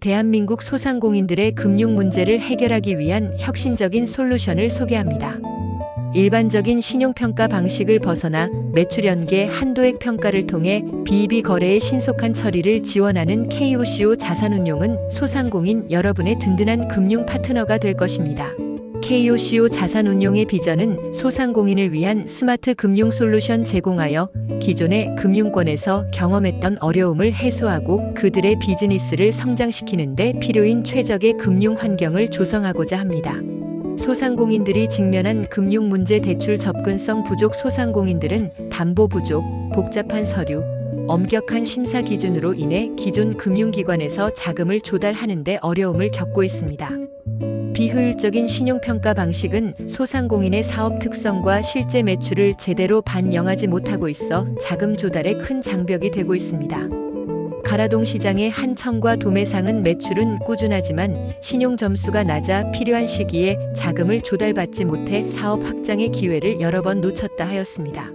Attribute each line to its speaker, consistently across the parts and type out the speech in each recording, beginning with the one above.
Speaker 1: 대한민국 소상공인들의 금융 문제를 해결하기 위한 혁신적인 솔루션을 소개합니다. 일반적인 신용평가 방식을 벗어나 매출연계 한도액 평가를 통해 비이비 거래의 신속한 처리를 지원하는 KOCO 자산운용은 소상공인 여러분의 든든한 금융 파트너가 될 것입니다. KOCO 자산운용의 비전은 소상공인을 위한 스마트 금융 솔루션 제공하여 기존의 금융권에서 경험했던 어려움을 해소하고 그들의 비즈니스를 성장시키는 데 필요인 최적의 금융 환경을 조성하고자 합니다. 소상공인들이 직면한 금융 문제 대출 접근성 부족. 소상공인들은 담보 부족, 복잡한 서류, 엄격한 심사 기준으로 인해 기존 금융기관에서 자금을 조달하는 데 어려움을 겪고 있습니다. 비효율적인 신용평가 방식은 소상공인의 사업 특성과 실제 매출을 제대로 반영하지 못하고 있어 자금 조달에 큰 장벽이 되고 있습니다. 가라동 시장의 한 청과 도매상은 매출은 꾸준하지만 신용 점수가 낮아 필요한 시기에 자금을 조달받지 못해 사업 확장의 기회를 여러 번 놓쳤다 하였습니다.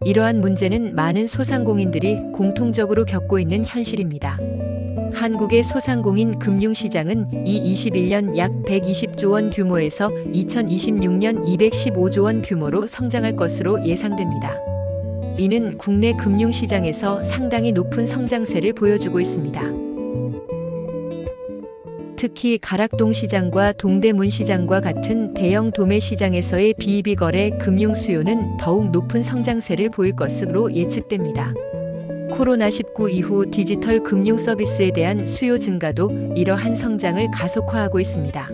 Speaker 1: 이러한 문제는 많은 소상공인들이 공통적으로 겪고 있는 현실입니다. 한국의 소상공인 금융시장은 2021년 약 120조 원 규모에서 2026년 215조 원 규모로 성장할 것으로 예상됩니다. 이는 국내 금융시장에서 상당히 높은 성장세를 보여주고 있습니다. 특히 가락동 시장과 동대문 시장과 같은 대형 도매 시장에서의 비이비 거래 금융 수요는 더욱 높은 성장세를 보일 것으로 예측됩니다. 코로나19 이후 디지털 금융 서비스에 대한 수요 증가도 이러한 성장을 가속화하고 있습니다.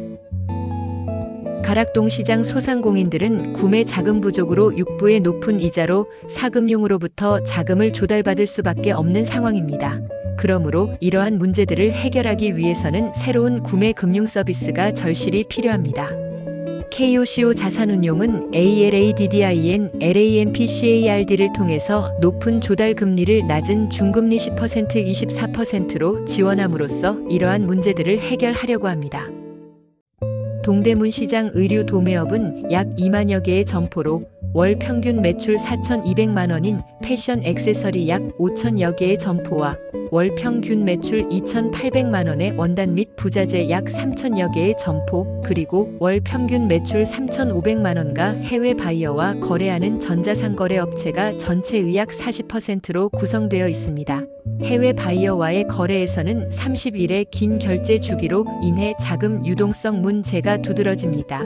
Speaker 1: 가락동 시장 소상공인들은 구매 자금 부족으로 육부의 높은 이자로 사금융으로부터 자금을 조달받을 수밖에 없는 상황입니다. 그러므로 이러한 문제들을 해결하기 위해서는 새로운 구매 금융 서비스가 절실히 필요합니다. KOCO 자산운용은 ALADDIN, LAMPCARD를 통해서 높은 조달 금리를 낮은 중금리 10%, 24%로 지원함으로써 이러한 문제들을 해결하려고 합니다. 동대문 시장 의류 도매업은 약 2만여 개의 점포로 월 평균 매출 4,200만 원인 패션 액세서리 약 5천여 개의 점포와 월 평균 매출 2,800만 원의 원단 및 부자재 약 3천여 개의 점포, 그리고 월 평균 매출 3,500만 원과 해외 바이어와 거래하는 전자상거래 업체가 전체의 약 40%로 구성되어 있습니다. 해외 바이어와의 거래에서는 30일의 긴 결제 주기로 인해 자금 유동성 문제가 두드러집니다.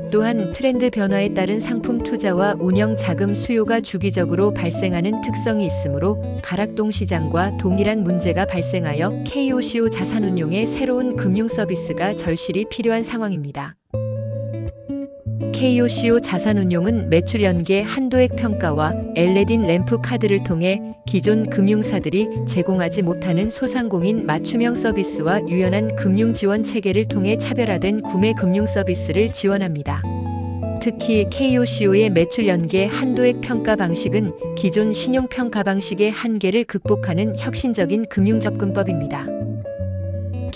Speaker 1: 또한 트렌드 변화에 따른 상품 투자와 운영 자금 수요가 주기적으로 발생하는 특성이 있으므로 가락동 시장과 동일한 문제가 발생하여 KOCO 자산운용의 새로운 금융 서비스가 절실히 필요한 상황입니다. KOCO 자산운용은 매출 연계 한도액 평가와 엘레딘 램프 카드를 통해 기존 금융사들이 제공하지 못하는 소상공인 맞춤형 서비스와 유연한 금융 지원 체계를 통해 차별화된 구매 금융 서비스를 지원합니다. 특히 KOCO의 매출 연계 한도액 평가 방식은 기존 신용평가 방식의 한계를 극복하는 혁신적인 금융 접근법입니다.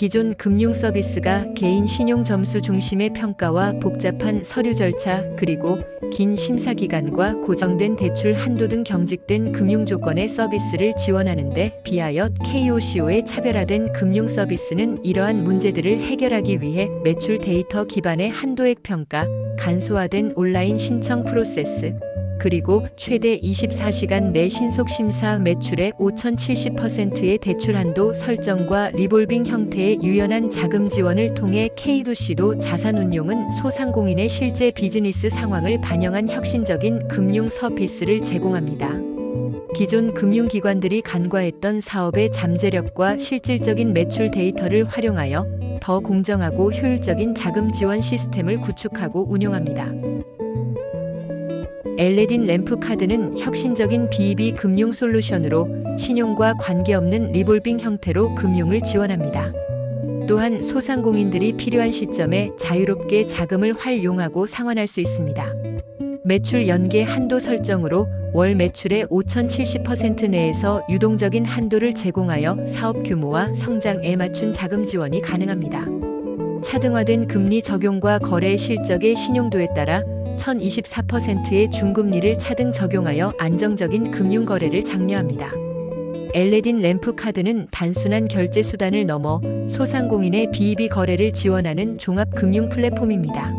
Speaker 1: 기존 금융 서비스가 개인 신용 점수 중심의 평가와 복잡한 서류 절차, 그리고 긴 심사 기간과 고정된 대출 한도 등 경직된 금융 조건의 서비스를 지원하는 데 비하여 KOCO의 차별화된 금융 서비스는 이러한 문제들을 해결하기 위해 매출 데이터 기반의 한도액 평가, 간소화된 온라인 신청 프로세스, 그리고 최대 24시간 내 신속 심사 매출의 5,070%의 대출 한도 설정과 리볼빙 형태의 유연한 자금 지원을 통해 KOCO 자산운용은 소상공인의 실제 비즈니스 상황을 반영한 혁신적인 금융 서비스를 제공합니다. 기존 금융기관들이 간과했던 사업의 잠재력과 실질적인 매출 데이터를 활용하여 더 공정하고 효율적인 자금 지원 시스템을 구축하고 운용합니다. 엘레딘 램프 카드는 혁신적인 비이비 금융 솔루션으로 신용과 관계없는 리볼빙 형태로 금융을 지원합니다. 또한 소상공인들이 필요한 시점에 자유롭게 자금을 활용하고 상환할 수 있습니다. 매출 연계 한도 설정으로 월 매출의 5,070% 내에서 유동적인 한도를 제공하여 사업 규모와 성장에 맞춘 자금 지원이 가능합니다. 차등화된 금리 적용과 거래 실적의 신용도에 따라 1,024%의 중금리를 차등 적용하여 안정적인 금융 거래를 장려합니다. 엘레딘 램프 카드는 단순한 결제 수단을 넘어 소상공인의 비이비 거래를 지원하는 종합 금융 플랫폼입니다.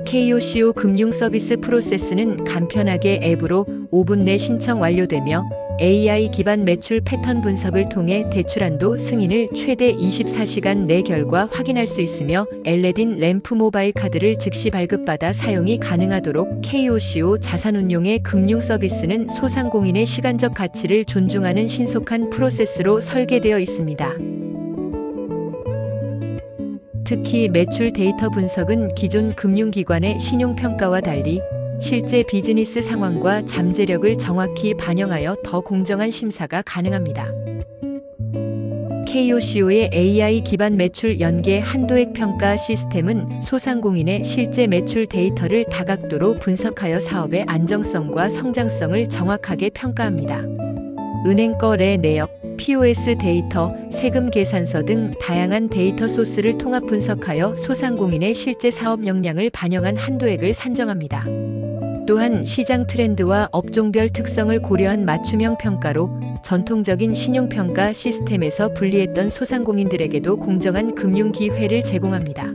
Speaker 1: KOCO 금융 서비스 프로세스는 간편하게 앱으로 5분 내 신청 완료되며 AI 기반 매출 패턴 분석을 통해 대출 한도 승인을 최대 24시간 내 결과 확인할 수 있으며 엘레딘 램프 모바일 카드를 즉시 발급받아 사용이 가능하도록 KOCO 자산운용의 금융 서비스는 소상공인의 시간적 가치를 존중하는 신속한 프로세스로 설계되어 있습니다. 특히 매출 데이터 분석은 기존 금융기관의 신용평가와 달리 실제 비즈니스 상황과 잠재력을 정확히 반영하여 더 공정한 심사가 가능합니다. KOCO의 AI 기반 매출 연계 한도액 평가 시스템은 소상공인의 실제 매출 데이터를 다각도로 분석하여 사업의 안정성과 성장성을 정확하게 평가합니다. 은행 거래 내역, POS 데이터, 세금 계산서 등 다양한 데이터 소스를 통합 분석하여 소상공인의 실제 사업 역량을 반영한 한도액을 산정합니다. 또한 시장 트렌드와 업종별 특성을 고려한 맞춤형 평가로 전통적인 신용평가 시스템에서 분리했던 소상공인들에게도 공정한 금융 기회를 제공합니다.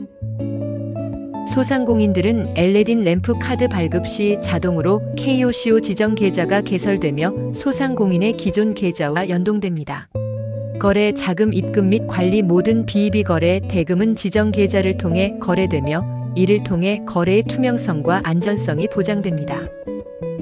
Speaker 1: 소상공인들은 엘레딘 램프 카드 발급 시 자동으로 KOCO 지정 계좌가 개설되며 소상공인의 기존 계좌와 연동됩니다. 거래, 자금 입금 및 관리 모든 비이비 거래, 대금은 지정 계좌를 통해 거래되며 이를 통해 거래의 투명성과 안전성이 보장됩니다.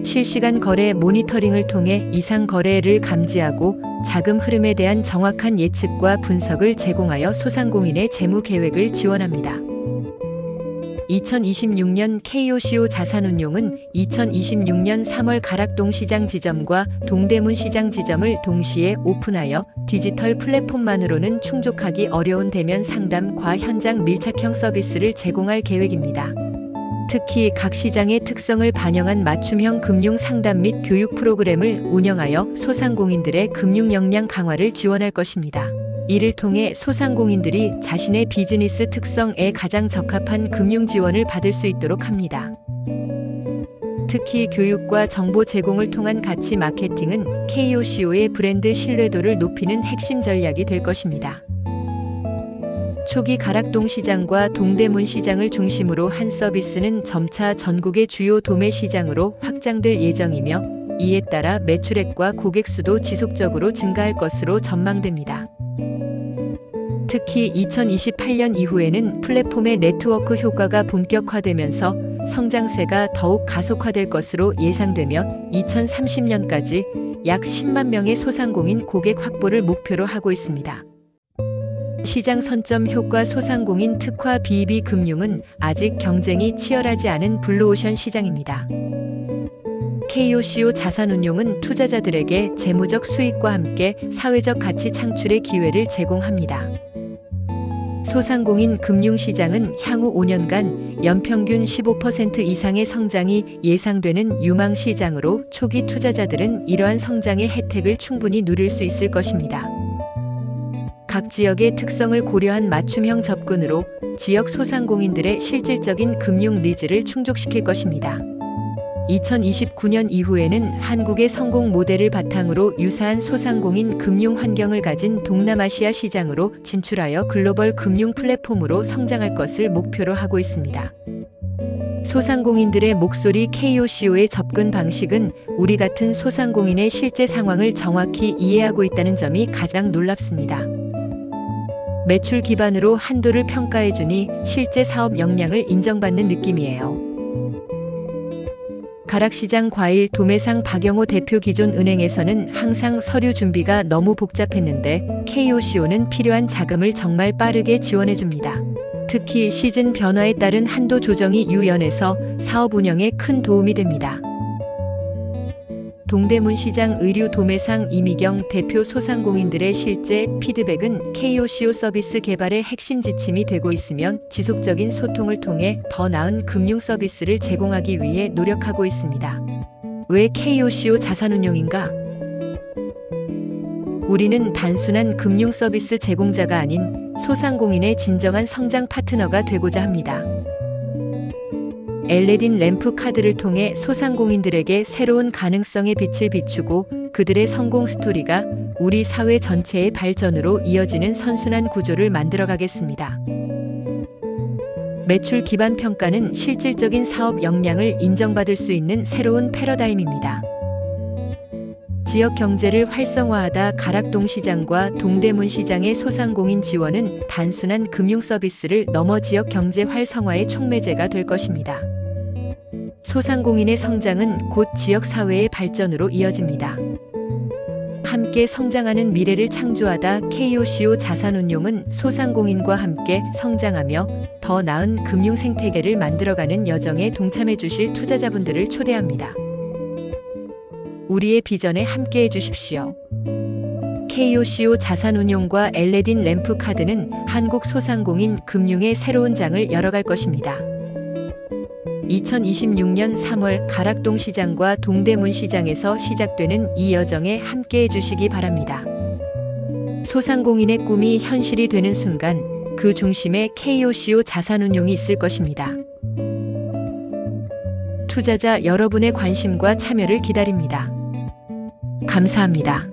Speaker 1: 실시간 거래 모니터링을 통해 이상 거래를 감지하고 자금 흐름에 대한 정확한 예측과 분석을 제공하여 소상공인의 재무 계획을 지원합니다. 2026년 KOCO 자산운용은 2026년 3월 가락동 시장 지점과 동대문 시장 지점을 동시에 오픈하여 디지털 플랫폼만으로는 충족하기 어려운 대면 상담과 현장 밀착형 서비스를 제공할 계획입니다. 특히 각 시장의 특성을 반영한 맞춤형 금융 상담 및 교육 프로그램을 운영하여 소상공인들의 금융 역량 강화를 지원할 것입니다. 이를 통해 소상공인들이 자신의 비즈니스 특성에 가장 적합한 금융 지원을 받을 수 있도록 합니다. 특히 교육과 정보 제공을 통한 가치 마케팅은 KOCO의 브랜드 신뢰도를 높이는 핵심 전략이 될 것입니다. 초기 가락동 시장과 동대문 시장을 중심으로 한 서비스는 점차 전국의 주요 도매 시장으로 확장될 예정이며 이에 따라 매출액과 고객 수도 지속적으로 증가할 것으로 전망됩니다. 특히 2028년 이후에는 플랫폼의 네트워크 효과가 본격화되면서 성장세가 더욱 가속화될 것으로 예상되며 2030년까지 약 10만 명의 소상공인 고객 확보를 목표로 하고 있습니다. 시장 선점 효과 소상공인 특화 비이비 금융은 아직 경쟁이 치열하지 않은 블루오션 시장입니다. KOCO 자산운용은 투자자들에게 재무적 수익과 함께 사회적 가치 창출의 기회를 제공합니다. 소상공인 금융시장은 향후 5년간 연평균 15% 이상의 성장이 예상되는 유망시장으로 초기 투자자들은 이러한 성장의 혜택을 충분히 누릴 수 있을 것입니다. 각 지역의 특성을 고려한 맞춤형 접근으로 지역 소상공인들의 실질적인 금융 니즈를 충족시킬 것입니다. 2029년 이후에는 한국의 성공 모델을 바탕으로 유사한 소상공인 금융 환경을 가진 동남아시아 시장으로 진출하여 글로벌 금융 플랫폼으로 성장할 것을 목표로 하고 있습니다. 소상공인들의 목소리 KOCO의 접근 방식은 우리 같은 소상공인의 실제 상황을 정확히 이해하고 있다는 점이 가장 놀랍습니다. 매출 기반으로 한도를 평가해주니 실제 사업 역량을 인정받는 느낌이에요. 가락시장 과일 도매상 박영호 대표 기존 은행에서는 항상 서류 준비가 너무 복잡했는데 KOCO는 필요한 자금을 정말 빠르게 지원해줍니다. 특히 시즌 변화에 따른 한도 조정이 유연해서 사업 운영에 큰 도움이 됩니다. 동대문 시장 의류 도매상 이미경 대표 소상공인들의 실제 피드백은 KOCO 서비스 개발의 핵심 지침이 되고 있으면 지속적인 소통을 통해 더 나은 금융 서비스를 제공하기 위해 노력하고 있습니다. 왜 KOCO 자산운용인가? 우리는 단순한 금융 서비스 제공자가 아닌 소상공인의 진정한 성장 파트너가 되고자 합니다. 엘레딘 램프 카드를 통해 소상공인들에게 새로운 가능성의 빛을 비추고 그들의 성공 스토리가 우리 사회 전체의 발전으로 이어지는 선순환 구조를 만들어가겠습니다. 매출 기반 평가는 실질적인 사업 역량을 인정받을 수 있는 새로운 패러다임입니다. 지역 경제를 활성화하다 가락동 시장과 동대문 시장의 소상공인 지원은 단순한 금융 서비스를 넘어 지역 경제 활성화의 촉매제가 될 것입니다. 소상공인의 성장은 곧 지역 사회의 발전으로 이어집니다. 함께 성장하는 미래를 창조하다 KOCO 자산운용은 소상공인과 함께 성장하며 더 나은 금융 생태계를 만들어가는 여정에 동참해 주실 투자자분들을 초대합니다. 우리의 비전에 함께해 주십시오. KOCO 자산운용과 엘레딘 램프 카드는 한국 소상공인 금융의 새로운 장을 열어갈 것입니다. 2026년 3월 가락동 시장과 동대문 시장에서 시작되는 이 여정에 함께해 주시기 바랍니다. 소상공인의 꿈이 현실이 되는 순간 그 중심에 KOCO 자산운용이 있을 것입니다. 투자자 여러분의 관심과 참여를 기다립니다. 감사합니다.